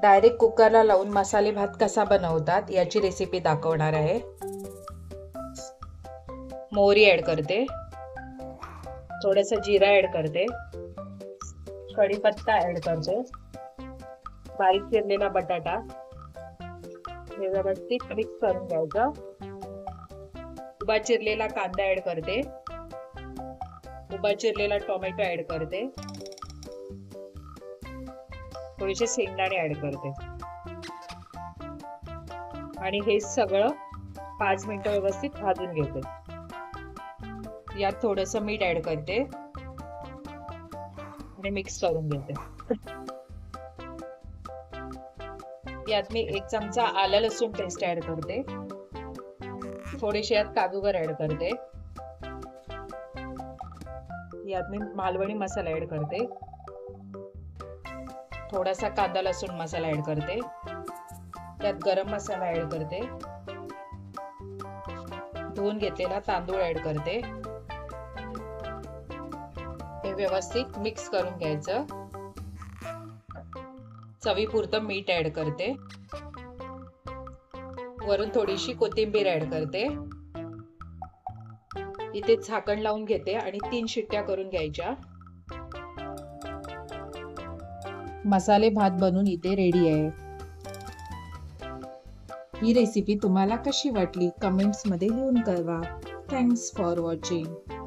Direct कुकरला लावून मसाले भात कसा बनवतात याची रेसिपी दाखवणार आहे। मोहरी ऍड करते, थोडासा जिरा ऍड करते, कढीपत्ता ऍड करते, बारीक चिरलेला बटाटा हे व्यवस्थित मिक्स करून घ्यायचं। उभा चिरलेला कांदा ऍड करते, उभा चिरलेला टोमॅटो ऍड करते, थोडेसे शेंगदाणे ऍड करते आणि हे सगळं 5 मिनिटं व्यवस्थित भाजून घेते। यात थोडंसं मीठ ऍड करते आणि मिक्स करून घेते। यात मी 1 चमचा आलं लसूण पेस्ट ऍड करते, थोडेसे यात काजूगर ऍड करते, यात मी मालवणी मसाला ऍड करते, थोडासा कांदा लसूण मसाला ऍड करते, त्यात गरम मसाला ऍड करते, धुवून घेतलेला तांदूळ ऍड करते, हे व्यवस्थित मिक्स करून घ्यायचं। चवीपुरतं मीठ ऍड करते, वरून थोडीशी कोथिंबीर ऍड करते। इथे झाकण लावून घेते आणि 3 शिट्ट्या करून घ्यायच्या। मसाले भात बनून इथे रेडी आहे। ही रेसिपी तुम्हाला कशी वाटली कमेंट्स मध्ये लिहून कळवा। Thanks for watching.